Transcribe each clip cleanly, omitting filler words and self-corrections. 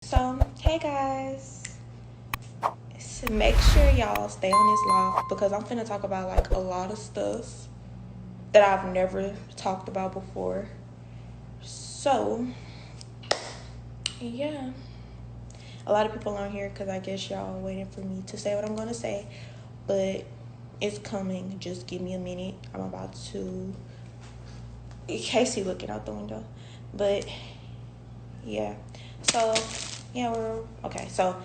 So, hey guys, so make sure y'all stay on this live because I'm finna talk about like a lot of stuff that I've never talked about before. So, yeah, a lot of people on here because I guess y'all waiting for me to say what I'm gonna say, but it's coming. Just give me a minute. I'm about to. Casey looking out the window, but yeah. So, yeah, we're okay. So,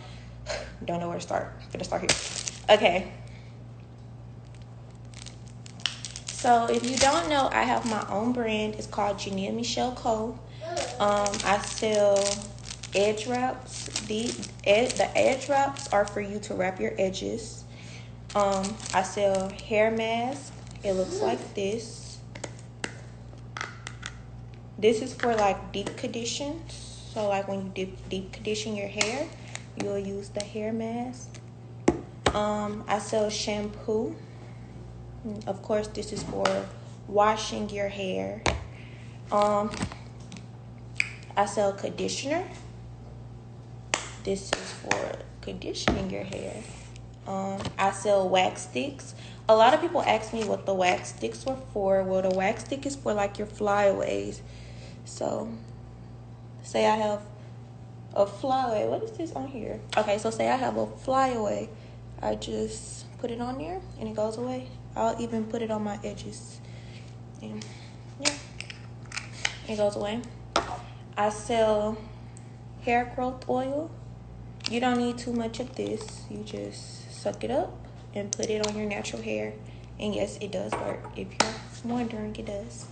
don't know where to start. Gonna start here. Okay. So, if you don't know, I have my own brand. It's called Jania Co. I sell edge wraps. The edge wraps are for you to wrap your edges. I sell hair masks. It looks like this. This is for like deep conditions. So like when you deep condition your hair, you'll use the hair mask. I sell shampoo. Of course, this is for washing your hair. I sell conditioner. This is for conditioning your hair. I sell wax sticks. A lot of people ask me what the wax sticks are for. Well, the wax stick is for like your flyaways. So, say I have a flyaway. What is this on here? Okay, so say I have a flyaway. I just put it on there and it goes away. I'll even put it on my edges. And yeah, it goes away. I sell hair growth oil. You don't need too much of this. You just suck it up and put it on your natural hair. And yes, it does work. If you're wondering, it does.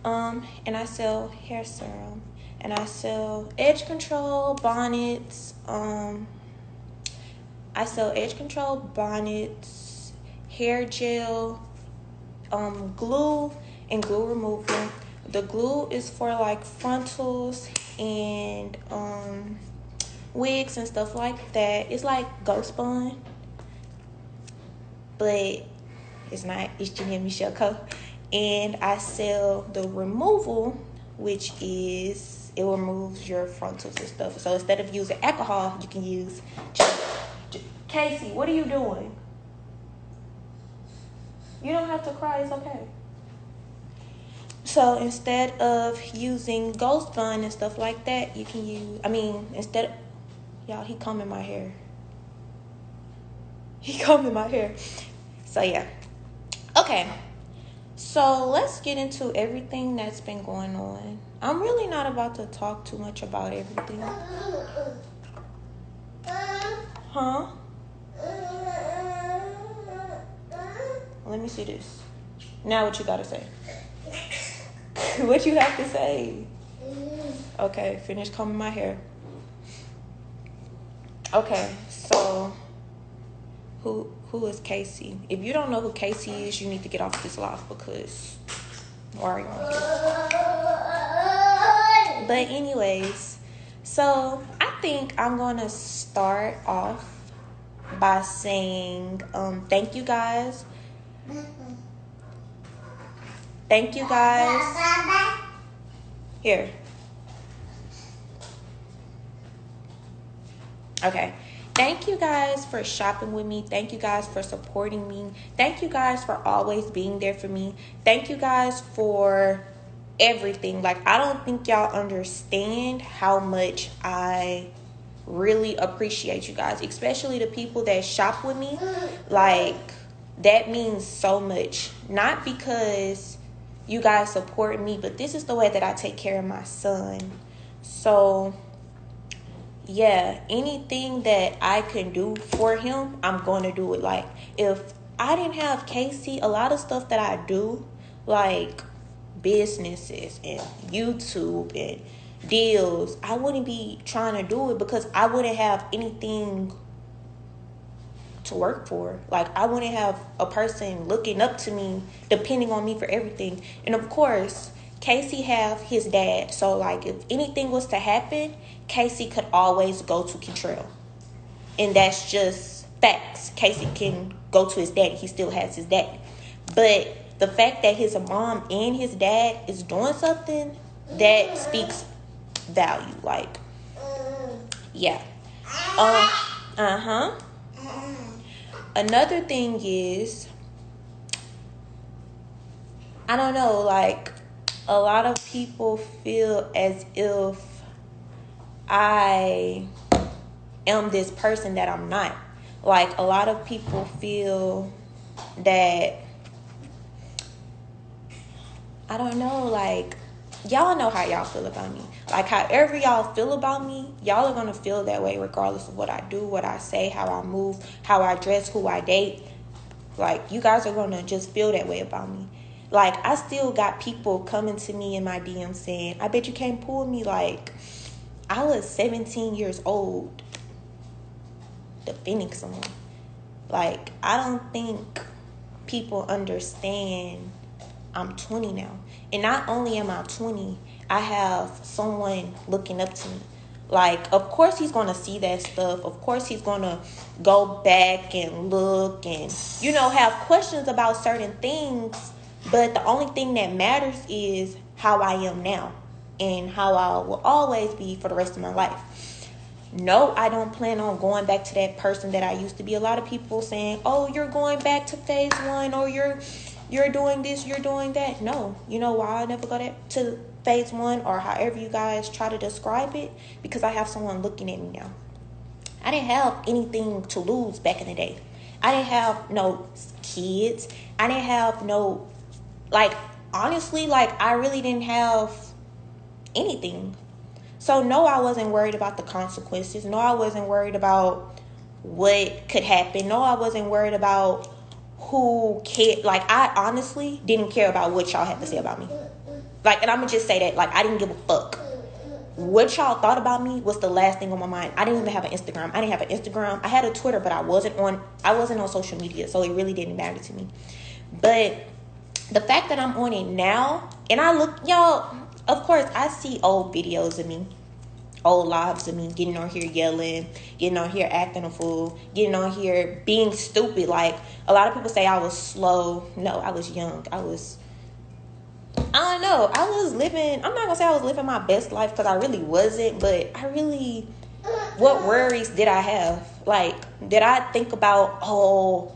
And I sell hair serum. And I sell edge control, bonnets. I sell edge control, bonnets, hair gel, glue, and glue removal. The glue is for like frontals and wigs and stuff like that. It's like Ghost Bond, but it's not. It's Jania Co. And I sell the removal, which is it removes your frontals and stuff. So instead of using alcohol, you can use. Casey, what are you doing? You don't have to cry. It's okay. So instead of using Ghost Bond and stuff like that, you can use. Y'all, he combing my hair. He combing my hair. So yeah. Okay. So let's get into everything that's been going on. I'm really not about to talk too much about everything. Huh? Let me see this. Now what you gotta say? What you have to say? Okay, finish combing my hair. Okay, so who is Casey? If you don't know who Casey is, you need to get off this live because why are you on here? But anyways, so I think I'm gonna start off by saying thank you guys. Thank you guys. Here. Okay. Thank you guys for shopping with me. Thank you guys for supporting me. Thank you guys for always being there for me. Thank you guys for everything. Like, I don't think y'all understand how much I really appreciate you guys, especially the people that shop with me. Like, that means so much. Not because you guys support me, but this is the way that I take care of my son. So yeah, anything that I can do for him, I'm going to do it. Like, if I didn't have Casey, a lot of stuff that I do, like businesses and YouTube and deals, I wouldn't be trying to do it because I wouldn't have anything to work for. Like, I wouldn't have a person looking up to me, depending on me for everything. And of course, Casey have his dad, so like if anything was to happen, Casey could always go to Contrell, and that's just facts. Casey can go to his daddy; he still has his daddy. But the fact that his mom and his dad is doing something, that speaks value. Like, Yeah. Uh-huh. Another thing is, I don't know, like, a lot of people feel as if I am this person that I'm not. Like, a lot of people feel that, I don't know, like, y'all know how y'all feel about me. Like, however y'all feel about me, y'all are going to feel that way regardless of what I do, what I say, how I move, how I dress, who I date. Like, you guys are going to just feel that way about me. Like, I still got people coming to me in my DM saying, I bet you can't pull me. Like, I was 17 years old defending someone. Like, I don't think people understand I'm 20 now. And not only am I 20, I have someone looking up to me. Like, of course he's going to see that stuff. Of course he's going to go back and look and, you know, have questions about certain things. But the only thing that matters is how I am now and how I will always be for the rest of my life. No, I don't plan on going back to that person that I used to be. A lot of people saying, oh, you're going back to phase one, or you're doing this, you're doing that. No, you know why I never go to phase one, or however you guys try to describe it? Because I have someone looking at me now. I didn't have anything to lose back in the day. I didn't have no kids. I didn't have no, like, honestly, like, I really didn't have anything. So, no, I wasn't worried about the consequences. No, I wasn't worried about what could happen. No, I wasn't worried about who cared. Like, I honestly didn't care about what y'all had to say about me. Like, and I'm going to just say that. Like, I didn't give a fuck. What y'all thought about me was the last thing on my mind. I didn't even have an Instagram. I didn't have an Instagram. I had a Twitter, but I wasn't on social media. So, it really didn't matter to me. But the fact that I'm on it now, and I look, y'all, of course, I see old videos of me, old lives of me, getting on here yelling, getting on here acting a fool, getting on here being stupid. Like, a lot of people say I was slow. No, I was young. I don't know. I was living, I'm not going to say I was living my best life because I really wasn't, but what worries did I have? Like, did I think about, oh,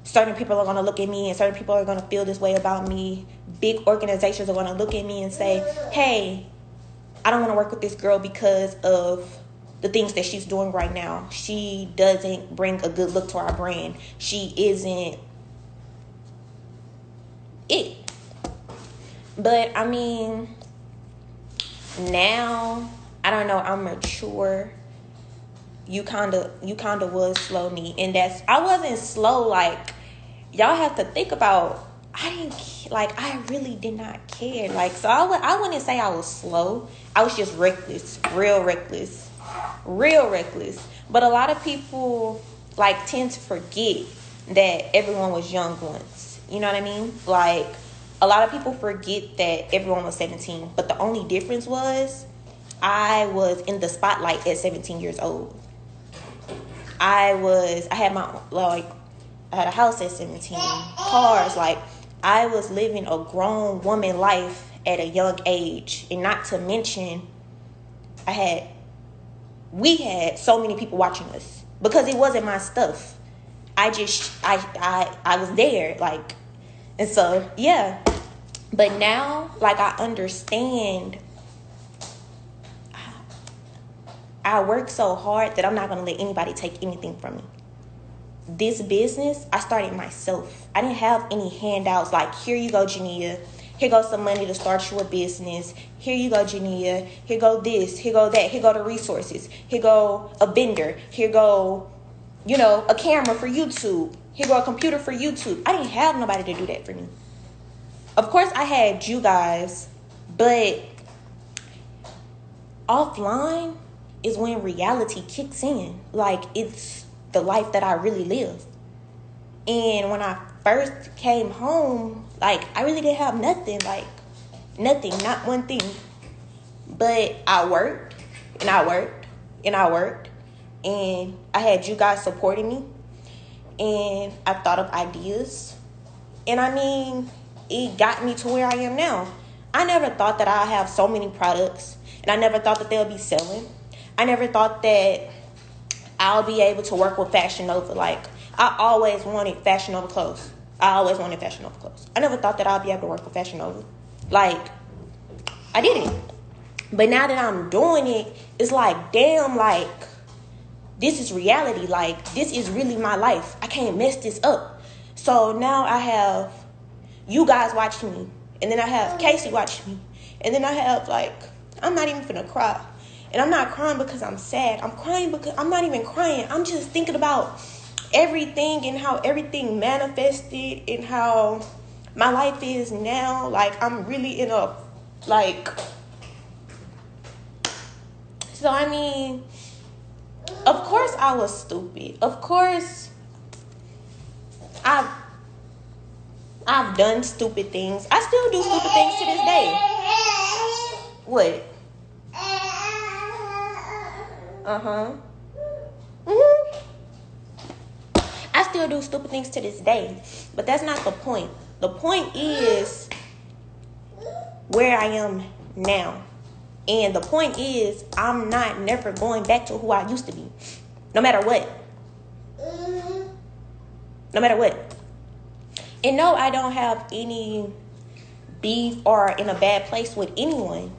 certain people are going to look at me and certain people are going to feel this way about me. Big organizations are going to look at me and say, hey, I don't want to work with this girl because of the things that she's doing right now. She doesn't bring a good look to our brand. She isn't it. But, I mean, now, I don't know, I'm mature. You kind of was slow me, and I wasn't slow. Like, y'all have to think about, I really did not care. Like, so I wouldn't say I was slow. I was just reckless, real reckless. But a lot of people, like, tend to forget that everyone was young once. You know what I mean? Like, a lot of people forget that everyone was 17, but the only difference was I was in the spotlight at 17 years old. I had a house at 17, cars. Like, I was living a grown woman life at a young age. And not to mention, we had so many people watching us because it wasn't my stuff. I was there, like, and so, yeah. But now, like, I understand. I work so hard that I'm not going to let anybody take anything from me. This business, I started myself. I didn't have any handouts like, here you go, Jania. Here goes some money to start you a business. Here you go, Jania. Here go this. Here go that. Here go the resources. Here go a vendor. Here go, a camera for YouTube. Here go a computer for YouTube. I didn't have nobody to do that for me. Of course, I had you guys, but offline is when reality kicks in. Like, it's the life that I really live. And when I first came home, like, I really didn't have nothing. Like, nothing, not one thing. But I worked, and I worked, and I worked. And I had you guys supporting me. And I thought of ideas. And I mean, it got me to where I am now. I never thought that I'd have so many products. And I never thought that they'll be selling. I never thought that I'll be able to work with Fashion Nova. Like, I always wanted Fashion Nova clothes. I never thought that I'd be able to work with Fashion Nova. Like, I didn't. But now that I'm doing it, it's like, damn, like, this is reality. Like, this is really my life. I can't mess this up. So now I have you guys watching me. And then I have Casey watching me. And then I have, like, I'm not even finna cry. And I'm not crying because I'm sad. I'm crying because I'm not even crying. I'm just thinking about everything and how everything manifested and how my life is now. Like, I'm really in a, like... So, I mean, of course I was stupid. Of course I've done stupid things. I still do stupid things to this day. What? I still do stupid things to this day. But that's not the point. The point is where I am now. And the point is, I'm not never going back to who I used to be. No matter what. No matter what. And no, I don't have any beef or in a bad place with anyone.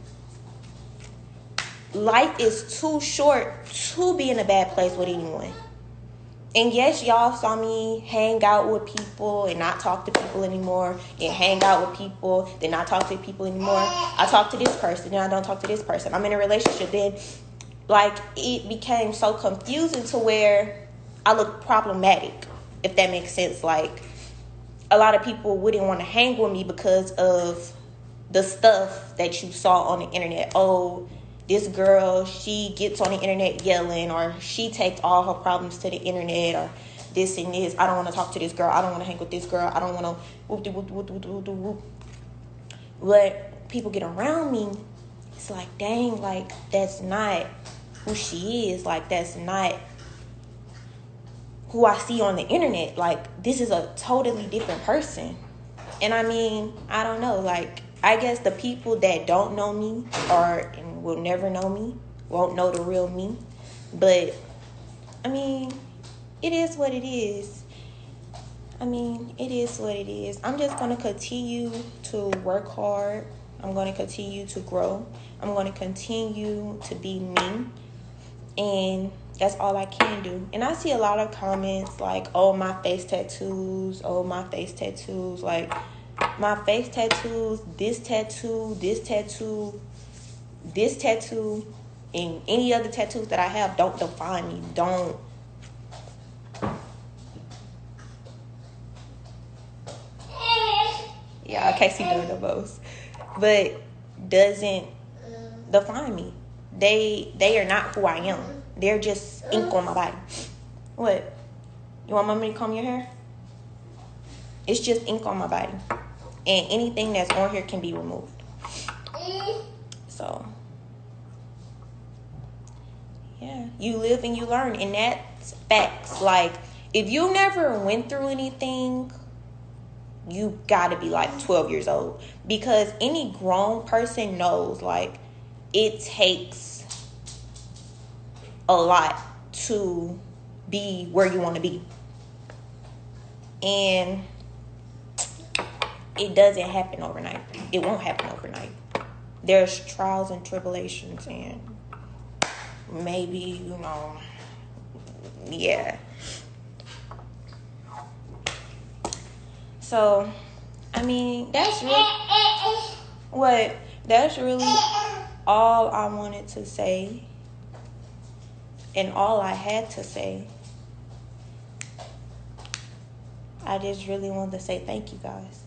Life is too short to be in a bad place with anyone. And yes, y'all saw me hang out with people and not talk to people anymore. And hang out with people, then not talk to people anymore. I talk to this person, then I don't talk to this person. I'm in a relationship. Then, like, it became so confusing to where I look problematic, if that makes sense. Like, a lot of people wouldn't want to hang with me because of the stuff that you saw on the internet. Oh, this girl, she gets on the internet yelling, or she takes all her problems to the internet, or this and this. I don't want to talk to this girl. I don't want to hang with this girl. I don't want to whoop. But people get around me, it's like, dang, like, that's not who she is. Like, that's not who I see on the internet. Like, this is a totally different person. And I mean, I don't know, like, I guess the people that don't know me and will never know me won't know the real me. But, I mean, it is what it is. I'm just going to continue to work hard. I'm going to continue to grow. I'm going to continue to be me. And that's all I can do. And I see a lot of comments like, oh, my face tattoos. Like, my face tattoos, this tattoo, and any other tattoos that I have don't define me. Don't. Yeah, Casey doing the most. But doesn't define me. They are not who I am. They're just ink on my body. What? You want mommy to comb your hair? It's just ink on my body. And anything that's on here can be removed. So, yeah. You live and you learn. And that's facts. Like, if you never went through anything, you gotta be like 12 years old. Because any grown person knows, like, it takes a lot to be where you want to be. And it doesn't happen overnight. It won't happen overnight. There's trials and tribulations, and maybe, yeah. So, I mean, that's really all I wanted to say, and all I had to say. I just really wanted to say thank you guys.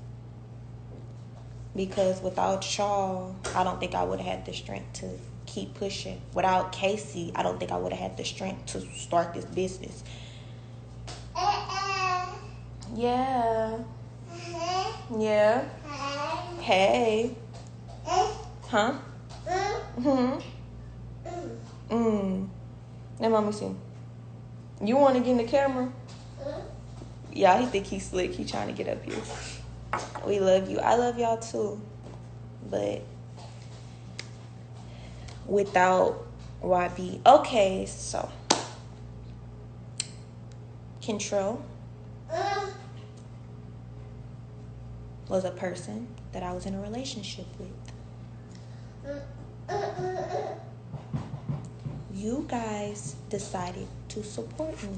Because without y'all, I don't think I would have had the strength to keep pushing. Without Casey, I don't think I would have had the strength to start this business. Yeah. Yeah. Hey. Huh? Let mommy see. You want to get in the camera? Yeah, he think he's slick. He trying to get up here. We love you. I love y'all too. But without YB. Okay, so Control was a person that I was in a relationship with. You guys decided to support me.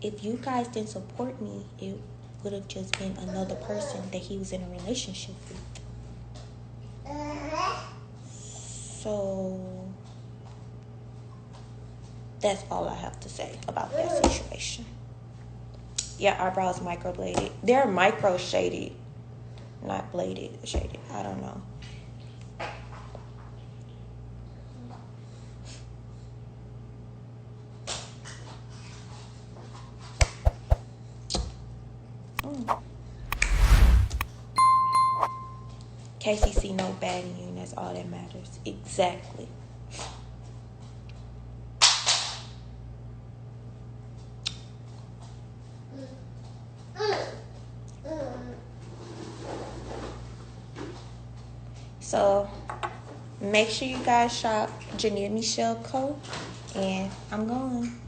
If you guys didn't support me, it would have just been another person that he was in a relationship with. So that's all I have to say about that situation. Yeah, eyebrows microbladed. They're micro shaded, not bladed, shaded. I don't know. KCC no bad in you, and that's all that matters. Exactly. So make sure you guys shop Jania Michelle Co. And I'm going.